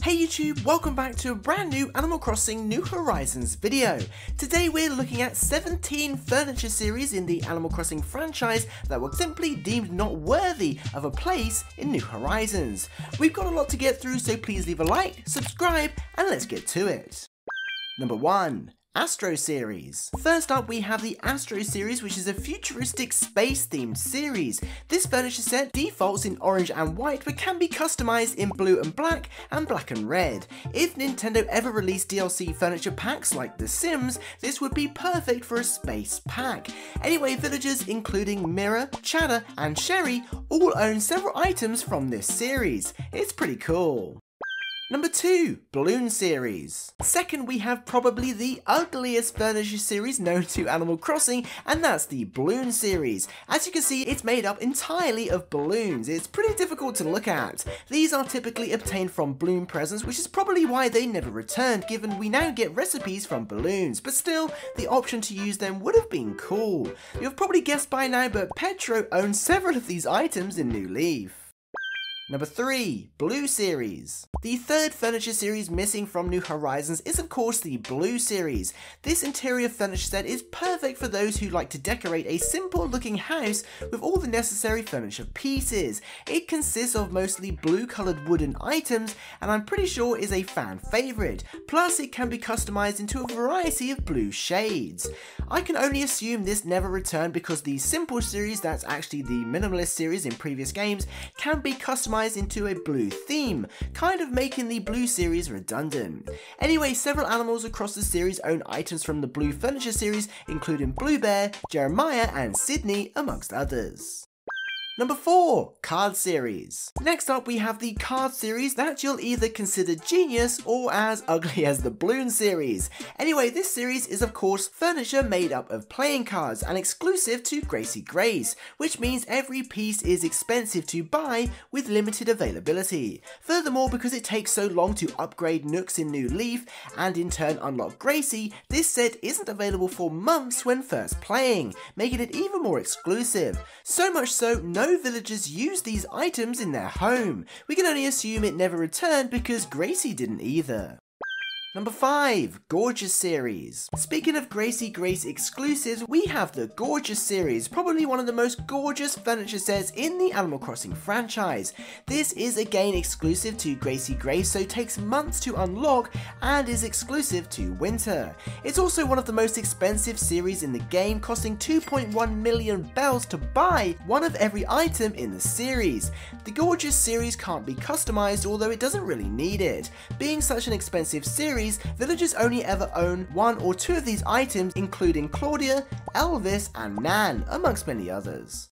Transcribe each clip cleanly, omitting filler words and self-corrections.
Hey YouTube, welcome back to a brand new Animal Crossing New Horizons video. Today we're looking at 17 furniture series in the Animal Crossing franchise that were simply deemed not worthy of a place in New Horizons. We've got a lot to get through, so please leave a like, subscribe, and let's get to it. Number 1. Astro series. First up we have the Astro series, which is a futuristic space themed series. This furniture set defaults in orange and white but can be customized in blue and black and red. If Nintendo ever released DLC furniture packs like The Sims, this would be perfect for a space pack. Anyway, villagers including Mira, Chatter and Sherry all own several items from this series. It's pretty cool. Number 2. Balloon series. Second, we have probably the ugliest furniture series known to Animal Crossing, and that's the Balloon series. As you can see, it's made up entirely of balloons. It's pretty difficult to look at. These are typically obtained from balloon presents, which is probably why they never returned, given we now get recipes from balloons, but still, the option to use them would have been cool. You've probably guessed by now, but Petro owns several of these items in New Leaf. Number 3. Blue series. The third furniture series missing from New Horizons is of course the Blue series. This interior furniture set is perfect for those who like to decorate a simple looking house with all the necessary furniture pieces. It consists of mostly blue coloured wooden items and I'm pretty sure is a fan favourite. Plus it can be customized into a variety of blue shades. I can only assume this never returned because the Simple series, that's actually the minimalist series in previous games, can be customized into a blue theme, kind of making the Blue series redundant. Anyway, several animals across the series own items from the Blue furniture series, including Blue Bear, Jeremiah and Sydney, amongst others. Number 4. Card series. Next up we have the card series that you'll either consider genius or as ugly as the Balloon series. Anyway, this series is of course furniture made up of playing cards and exclusive to Gracie Grace, which means every piece is expensive to buy with limited availability. Furthermore, because it takes so long to upgrade Nooks in New Leaf and in turn unlock Gracie, this set isn't available for months when first playing, making it even more exclusive. So much so, no villagers use these items in their home. We can only assume it never returned because Gracie didn't either. Number 5. Gorgeous series. Speaking of Gracie Grace exclusives, we have the Gorgeous series, probably one of the most gorgeous furniture sets in the Animal Crossing franchise. This is again exclusive to Gracie Grace, so takes months to unlock and is exclusive to winter. It's also one of the most expensive series in the game, costing 2.1 million bells to buy one of every item in the series. The Gorgeous series can't be customized, although it doesn't really need it. Being such an expensive series, villagers only ever own one or two of these items, including Claudia, Elvis and Nan, amongst many others.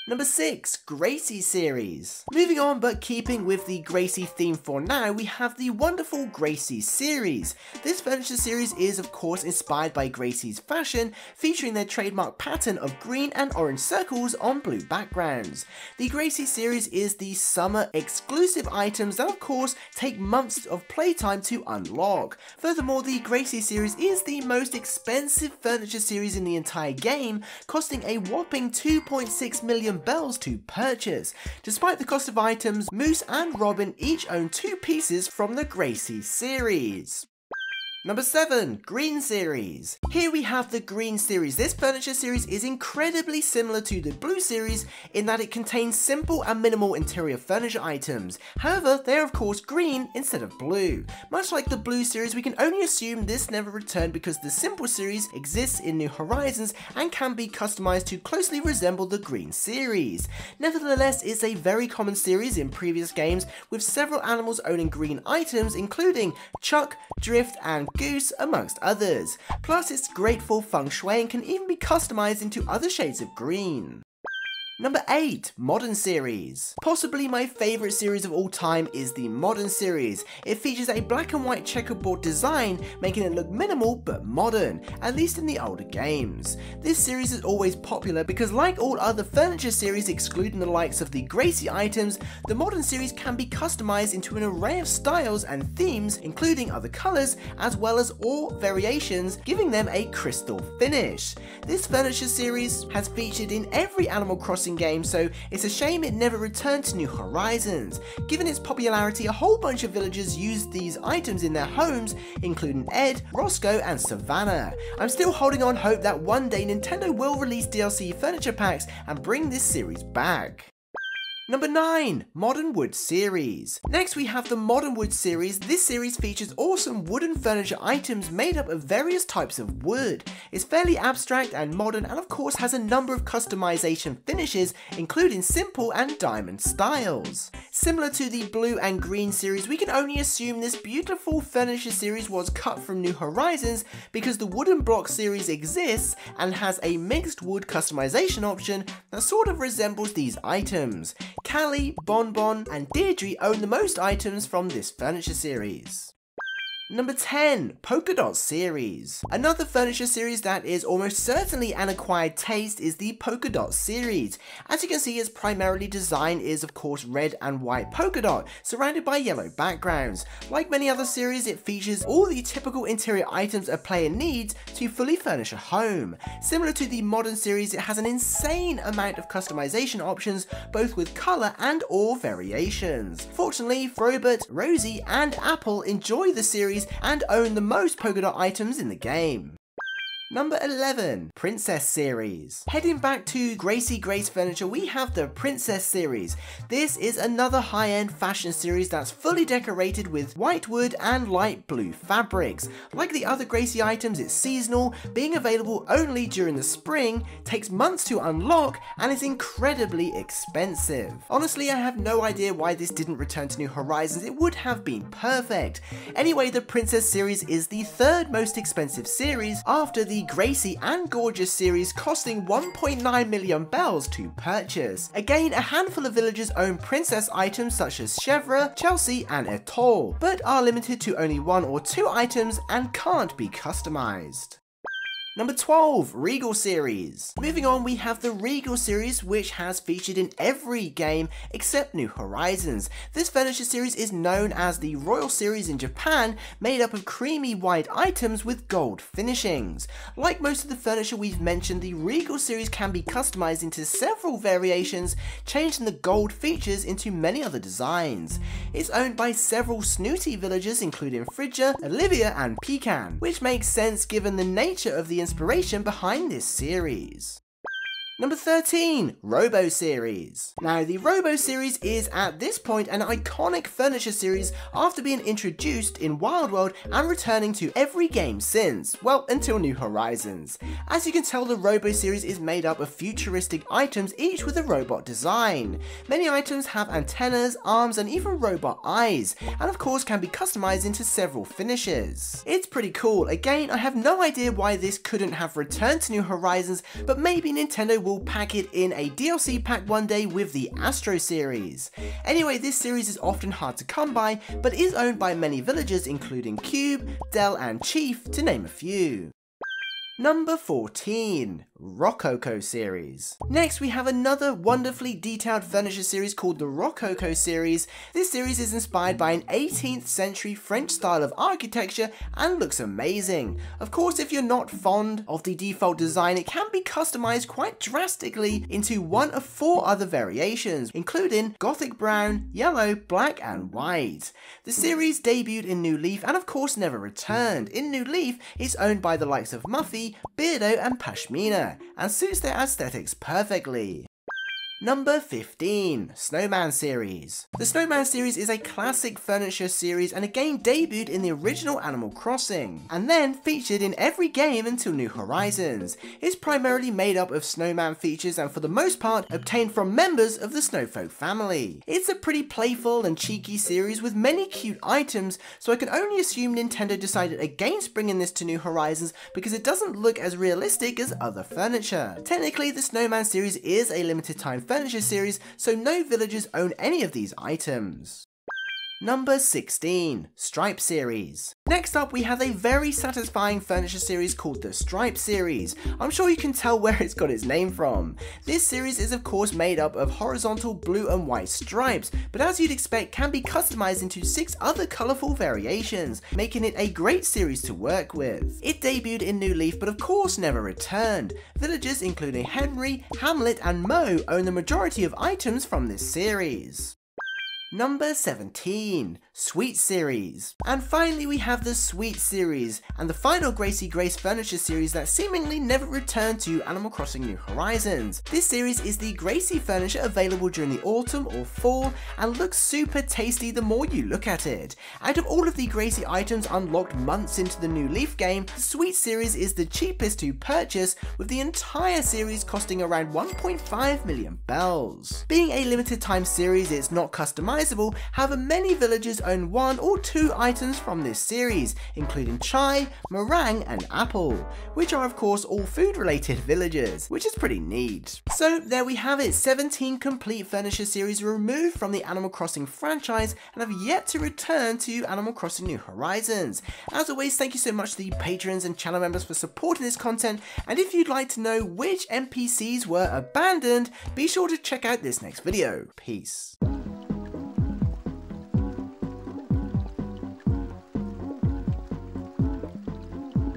Number 6. Gracie series. Moving on, but keeping with the Gracie theme for now, we have the wonderful Gracie series. This furniture series is of course inspired by Gracie's fashion, featuring their trademark pattern of green and orange circles on blue backgrounds. The Gracie series is the summer exclusive items that of course take months of playtime to unlock. Furthermore, the Gracie series is the most expensive furniture series in the entire game, costing a whopping 2.6 million bells to purchase. Despite the cost of items, Moose and Robin each own 2 pieces from the Gracie series. Number 7. Green series. Here we have the Green series. This furniture series is incredibly similar to the Blue series in that it contains simple and minimal interior furniture items. However, they are of course green instead of blue. Much like the Blue series, we can only assume this never returned because the Simple series exists in New Horizons and can be customized to closely resemble the Green series. Nevertheless, it's a very common series in previous games, with several animals owning green items, including Chuck, Drift and Goose, amongst others. Plus it's great for feng shui and can even be customized into other shades of green. Number 8. Modern series. Possibly my favourite series of all time is the Modern series. It features a black and white checkerboard design, making it look minimal but modern, at least in the older games. This series is always popular because, like all other furniture series excluding the likes of the Gracie items, the Modern series can be customised into an array of styles and themes, including other colours as well as all variations, giving them a crystal finish. This furniture series has featured in every Animal Crossing Crossing game, so it's a shame it never returned to New Horizons. Given its popularity, a whole bunch of villagers used these items in their homes, including Ed, Roscoe, and Savannah. I'm still holding on hope that one day Nintendo will release DLC furniture packs and bring this series back. Number 9, Modern Wood Series. Next we have the Modern Wood Series. This series features awesome wooden furniture items made up of various types of wood. It's fairly abstract and modern, and of course has a number of customization finishes, including simple and diamond styles. Similar to the Blue and Green series, we can only assume this beautiful furniture series was cut from New Horizons because the Wooden Block series exists and has a mixed wood customization option that sort of resembles these items. Callie, Bonbon, and Deirdre own the most items from this furniture series. Number 10, Polka-Dot series. Another furniture series that is almost certainly an acquired taste is the Polka-Dot series. As you can see, its primarily design is of course red and white polka dot, surrounded by yellow backgrounds. Like many other series, it features all the typical interior items a player needs to fully furnish a home. Similar to the modern series, it has an insane amount of customization options, both with colour and or variations. Fortunately, Frobert, Rosie, and Apple enjoy the series and own the most polka dot items in the game. Number 11, Princess Series. Heading back to Gracie Grace Furniture, we have the Princess Series. This is another high-end fashion series that's fully decorated with white wood and light blue fabrics. Like the other Gracie items, it's seasonal, being available only during the spring, takes months to unlock, and is incredibly expensive. Honestly, I have no idea why this didn't return to New Horizons. It would have been perfect. Anyway, the Princess Series is the third most expensive series after the Gracie and Gorgeous series, costing 1.9 million bells to purchase. Again, a handful of villagers own princess items such as Chevra, Chelsea, and Etoile, but are limited to only 1 or 2 items and can't be customized. Number 12, Regal series. Moving on, we have the Regal series, which has featured in every game except New Horizons. This furniture series is known as the Royal series in Japan, made up of creamy white items with gold finishings. Like most of the furniture we've mentioned, the Regal series can be customized into several variations, changing the gold features into many other designs. It's owned by several snooty villagers, including Frigga, Olivia, and Pecan, which makes sense given the nature of the inspiration behind this series. Number 13, Robo series. Now, the Robo series is at this point an iconic furniture series after being introduced in Wild World and returning to every game since, well, until New Horizons. As you can tell, the Robo series is made up of futuristic items, each with a robot design. Many items have antennas, arms, and even robot eyes, and of course can be customized into several finishes. It's pretty cool. Again, I have no idea why this couldn't have returned to New Horizons, but maybe Nintendo will pack it in a DLC pack one day with the Astro series. Anyway, this series is often hard to come by, but is owned by many villagers including Cube, Del, and Chief, to name a few. Number 14, Rococo series. Next, we have another wonderfully detailed furniture series called the Rococo series. This series is inspired by an 18th century French style of architecture and looks amazing. Of course, if you're not fond of the default design, it can be customized quite drastically into one of 4 other variations, including Gothic brown, yellow, black, and white. The series debuted in New Leaf and of course never returned. In New Leaf, it's owned by the likes of Muffy, Beardo, and Pashmina, and suits their aesthetics perfectly. Number 15, Snowman series. The Snowman series is a classic furniture series and again debuted in the original Animal Crossing, and then featured in every game until New Horizons. It's primarily made up of snowman features and for the most part obtained from members of the Snowfolk family. It's a pretty playful and cheeky series with many cute items, so I can only assume Nintendo decided against bringing this to New Horizons because it doesn't look as realistic as other furniture. Technically, the Snowman series is a limited time furniture series, so no villagers own any of these items. Number 16, Stripe Series. Next up, we have a very satisfying furniture series called the Stripe Series. I'm sure you can tell where it's got its name from. This series is of course made up of horizontal blue and white stripes, but as you'd expect can be customized into 6 other colourful variations, making it a great series to work with. It debuted in New Leaf but of course never returned. Villagers including Henry, Hamlet and Mo own the majority of items from this series. Number 17, Sweet Series. And finally we have the Sweet Series, and the final Gracie Grace furniture series that seemingly never returned to Animal Crossing New Horizons. This series is the Gracie furniture available during the autumn or fall, and looks super tasty the more you look at it. Out of all of the Gracie items unlocked months into the New Leaf game, the Sweet Series is the cheapest to purchase, with the entire series costing around 1.5 million bells. Being a limited time series, it's not customizable. However, many villagers own 1 or 2 items from this series, including chai, meringue and apple, which are of course all food related villagers, which is pretty neat. So there we have it, 17 complete furniture series removed from the Animal Crossing franchise and have yet to return to Animal Crossing New Horizons. As always, thank you so much to the patrons and channel members for supporting this content, and if you'd like to know which NPCs were abandoned, be sure to check out this next video. Peace.